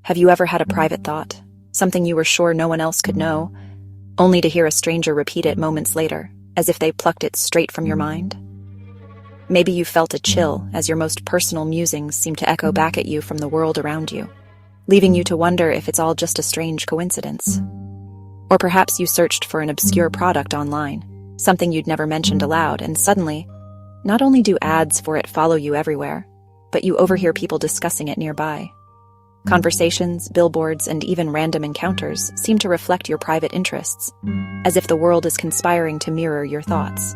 Have you ever had a private thought, something you were sure no one else could know, only to hear a stranger repeat it moments later, as if they plucked it straight from your mind? Maybe you felt a chill as your most personal musings seemed to echo back at you from the world around you, leaving you to wonder if it's all just a strange coincidence. Or perhaps you searched for an obscure product online, something you'd never mentioned aloud, and suddenly, not only do ads for it follow you everywhere, but you overhear people discussing it nearby. Conversations, billboards, and even random encounters seem to reflect your private interests, as if the world is conspiring to mirror your thoughts.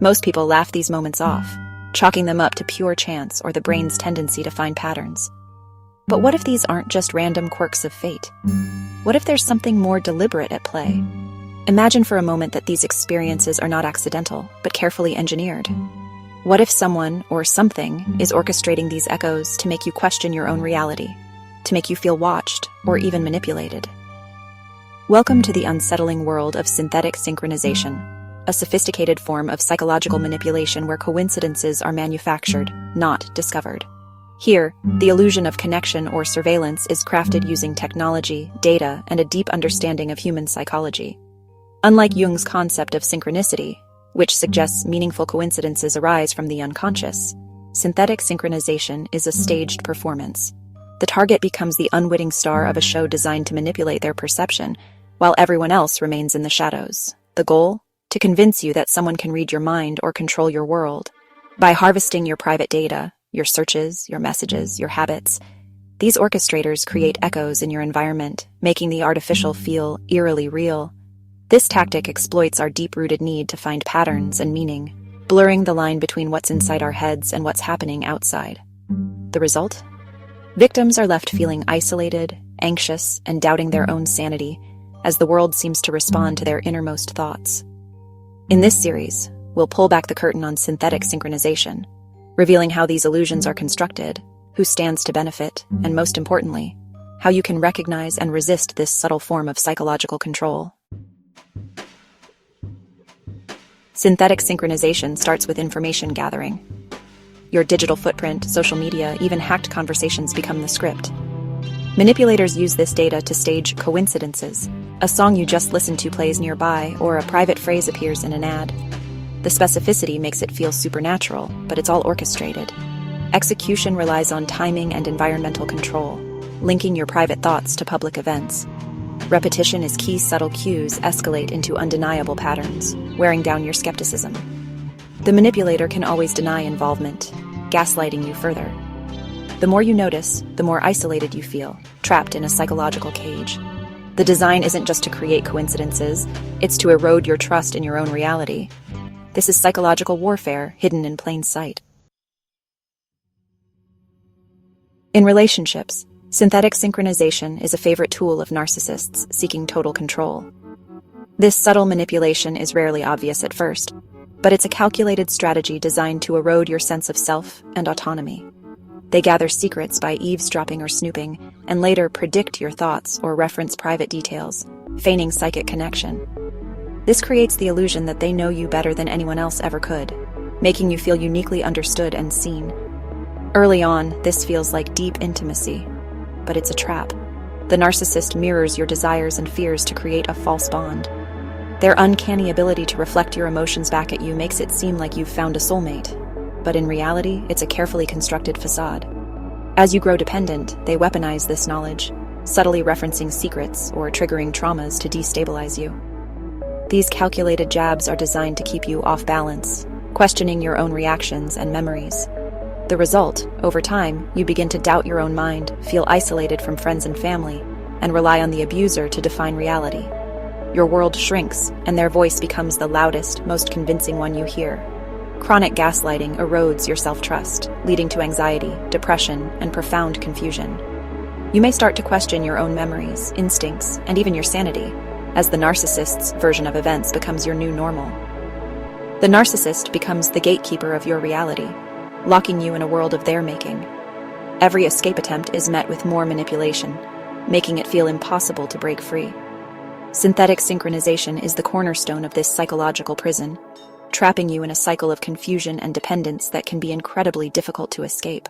Most people laugh these moments off, chalking them up to pure chance or the brain's tendency to find patterns. But what if these aren't just random quirks of fate? What if there's something more deliberate at play? Imagine for a moment that these experiences are not accidental, but carefully engineered. What if someone or something is orchestrating these echoes to make you question your own reality, to make you feel watched or even manipulated? Welcome to the unsettling world of synthetic synchronization, a sophisticated form of psychological manipulation where coincidences are manufactured, not discovered. Here, the illusion of connection or surveillance is crafted using technology, data, and a deep understanding of human psychology. Unlike Jung's concept of synchronicity, which suggests meaningful coincidences arise from the unconscious, synthetic synchronization is a staged performance. The target becomes the unwitting star of a show designed to manipulate their perception, while everyone else remains in the shadows. The goal? To convince you that someone can read your mind or control your world. By harvesting your private data, your searches, your messages, your habits, these orchestrators create echoes in your environment, making the artificial feel eerily real. This tactic exploits our deep-rooted need to find patterns and meaning, blurring the line between what's inside our heads and what's happening outside. The result? Victims are left feeling isolated, anxious, and doubting their own sanity, as the world seems to respond to their innermost thoughts. In this series, we'll pull back the curtain on synthetic synchronization, revealing how these illusions are constructed, who stands to benefit, and most importantly, how you can recognize and resist this subtle form of psychological control. Synthetic synchronization starts with information gathering. Your digital footprint, social media, even hacked conversations become the script. Manipulators use this data to stage coincidences. A song you just listened to plays nearby, or a private phrase appears in an ad. The specificity makes it feel supernatural, but it's all orchestrated. Execution relies on timing and environmental control, linking your private thoughts to public events. Repetition is key. Subtle cues escalate into undeniable patterns, wearing down your skepticism. The manipulator can always deny involvement, gaslighting you further. The more you notice, the more isolated you feel, trapped in a psychological cage. The design isn't just to create coincidences, it's to erode your trust in your own reality. This is psychological warfare hidden in plain sight. In relationships, synthetic synchronization is a favorite tool of narcissists seeking total control. This subtle manipulation is rarely obvious at first, but it's a calculated strategy designed to erode your sense of self and autonomy. They gather secrets by eavesdropping or snooping, and later predict your thoughts or reference private details, feigning psychic connection. This creates the illusion that they know you better than anyone else ever could, making you feel uniquely understood and seen. Early on, this feels like deep intimacy, but it's a trap. The narcissist mirrors your desires and fears to create a false bond. Their uncanny ability to reflect your emotions back at you makes it seem like you've found a soulmate, but in reality, it's a carefully constructed facade. As you grow dependent, they weaponize this knowledge, subtly referencing secrets or triggering traumas to destabilize you. These calculated jabs are designed to keep you off balance, questioning your own reactions and memories. The result, over time, you begin to doubt your own mind, feel isolated from friends and family, and rely on the abuser to define reality. Your world shrinks, and their voice becomes the loudest, most convincing one you hear. Chronic gaslighting erodes your self-trust, leading to anxiety, depression, and profound confusion. You may start to question your own memories, instincts, and even your sanity, as the narcissist's version of events becomes your new normal. The narcissist becomes the gatekeeper of your reality, locking you in a world of their making. Every escape attempt is met with more manipulation, making it feel impossible to break free. Synthetic synchronization is the cornerstone of this psychological prison, trapping you in a cycle of confusion and dependence that can be incredibly difficult to escape.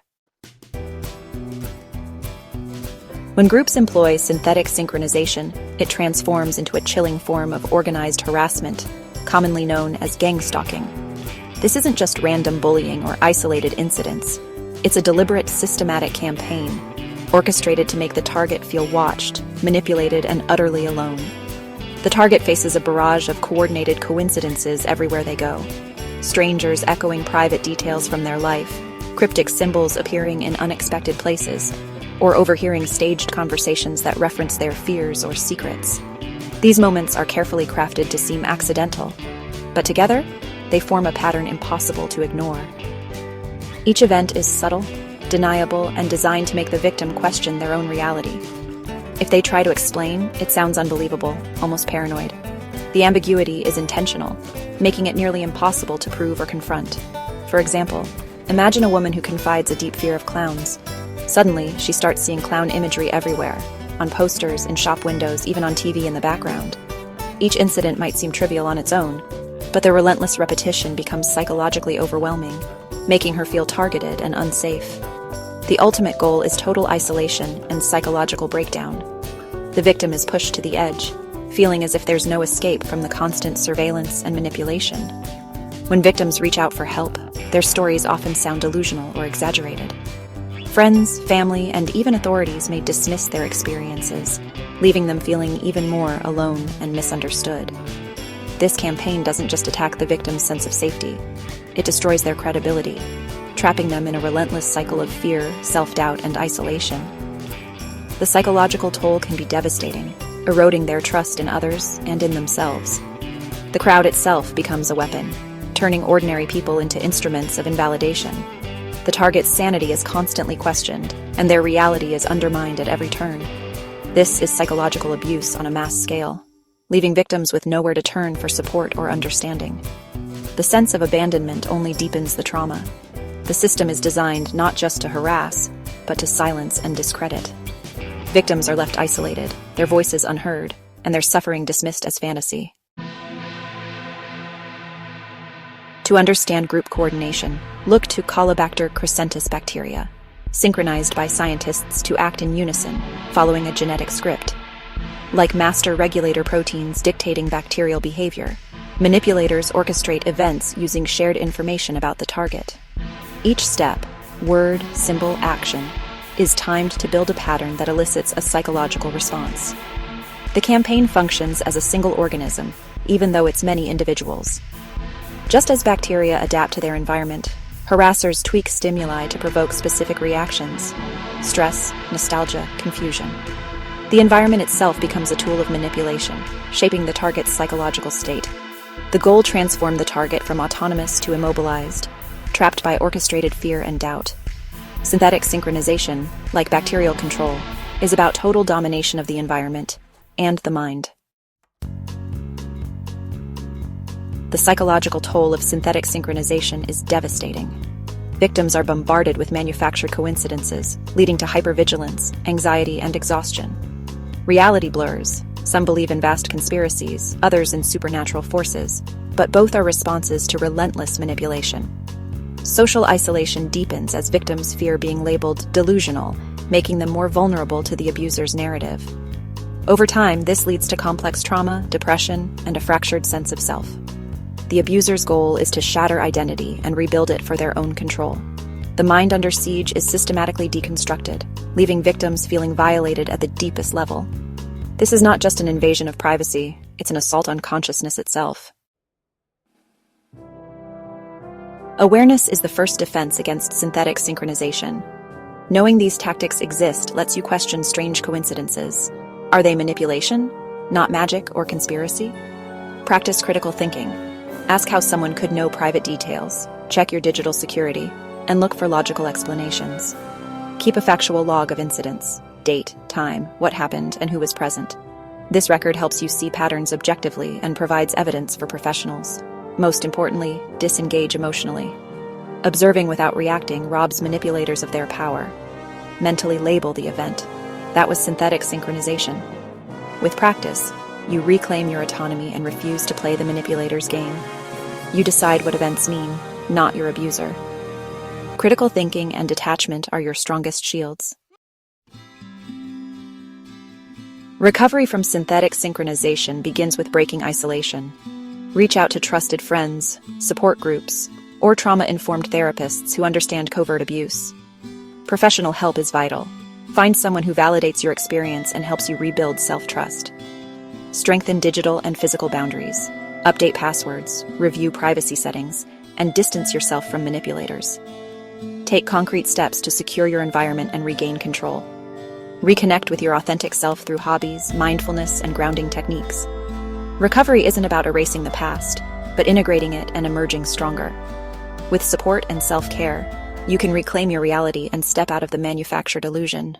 When groups employ synthetic synchronization, it transforms into a chilling form of organized harassment, commonly known as gang stalking. This isn't just random bullying or isolated incidents. It's a deliberate, systematic campaign, orchestrated to make the target feel watched, manipulated, and utterly alone. The target faces a barrage of coordinated coincidences everywhere they go. Strangers echoing private details from their life, cryptic symbols appearing in unexpected places, or overhearing staged conversations that reference their fears or secrets. These moments are carefully crafted to seem accidental, but together, they form a pattern impossible to ignore. Each event is subtle, deniable, and designed to make the victim question their own reality. If they try to explain, it sounds unbelievable, almost paranoid. The ambiguity is intentional, making it nearly impossible to prove or confront. For example, imagine a woman who confides a deep fear of clowns. Suddenly, she starts seeing clown imagery everywhere, on posters, in shop windows, even on TV in the background. Each incident might seem trivial on its own, but the relentless repetition becomes psychologically overwhelming, making her feel targeted and unsafe. The ultimate goal is total isolation and psychological breakdown. The victim is pushed to the edge, feeling as if there's no escape from the constant surveillance and manipulation. When victims reach out for help, their stories often sound delusional or exaggerated. Friends, family, and even authorities may dismiss their experiences, leaving them feeling even more alone and misunderstood. This campaign doesn't just attack the victim's sense of safety, it destroys their credibility, trapping them in a relentless cycle of fear, self-doubt, and isolation. The psychological toll can be devastating, eroding their trust in others and in themselves. The crowd itself becomes a weapon, turning ordinary people into instruments of invalidation. The target's sanity is constantly questioned, and their reality is undermined at every turn. This is psychological abuse on a mass scale, leaving victims with nowhere to turn for support or understanding. The sense of abandonment only deepens the trauma. The system is designed not just to harass, but to silence and discredit. Victims are left isolated, their voices unheard, and their suffering dismissed as fantasy. To understand group coordination, look to Cultivating bacteria, synchronized by scientists to act in unison, following a genetic script. Like master regulator proteins dictating bacterial behavior, manipulators orchestrate events using shared information about the target. Each step, word, symbol, action, is timed to build a pattern that elicits a psychological response. The campaign functions as a single organism, even though it's many individuals. Just as bacteria adapt to their environment, harassers tweak stimuli to provoke specific reactions: stress, nostalgia, confusion. The environment itself becomes a tool of manipulation, shaping the target's psychological state. The goal: transform the target from autonomous to immobilized, trapped by orchestrated fear and doubt. Synthetic synchronization, like bacterial control, is about total domination of the environment and the mind. The psychological toll of synthetic synchronization is devastating. Victims are bombarded with manufactured coincidences, leading to hypervigilance, anxiety, and exhaustion. Reality blurs. Some believe in vast conspiracies, others in supernatural forces, but both are responses to relentless manipulation. Social isolation deepens as victims fear being labeled delusional, making them more vulnerable to the abuser's narrative. Over time, this leads to complex trauma, depression, and a fractured sense of self. The abuser's goal is to shatter identity and rebuild it for their own control. The mind under siege is systematically deconstructed, leaving victims feeling violated at the deepest level. This is not just an invasion of privacy, it's an assault on consciousness itself. Awareness is the first defense against synthetic synchronization. Knowing these tactics exist lets you question strange coincidences. Are they manipulation, not magic or conspiracy? Practice critical thinking. Ask how someone could know private details, check your digital security, and look for logical explanations. Keep a factual log of incidents: date, time, what happened, and who was present. This record helps you see patterns objectively and provides evidence for professionals. Most importantly, disengage emotionally. Observing without reacting robs manipulators of their power. Mentally label the event. That was synthetic synchronization. With practice, you reclaim your autonomy and refuse to play the manipulator's game. You decide what events mean, not your abuser. Critical thinking and detachment are your strongest shields. Recovery from synthetic synchronization begins with breaking isolation. Reach out to trusted friends, support groups, or trauma-informed therapists who understand covert abuse. Professional help is vital. Find someone who validates your experience and helps you rebuild self-trust. Strengthen digital and physical boundaries. Update passwords, review privacy settings, and distance yourself from manipulators. Take concrete steps to secure your environment and regain control. Reconnect with your authentic self through hobbies, mindfulness, and grounding techniques. Recovery isn't about erasing the past, but integrating it and emerging stronger. With support and self-care, you can reclaim your reality and step out of the manufactured illusion.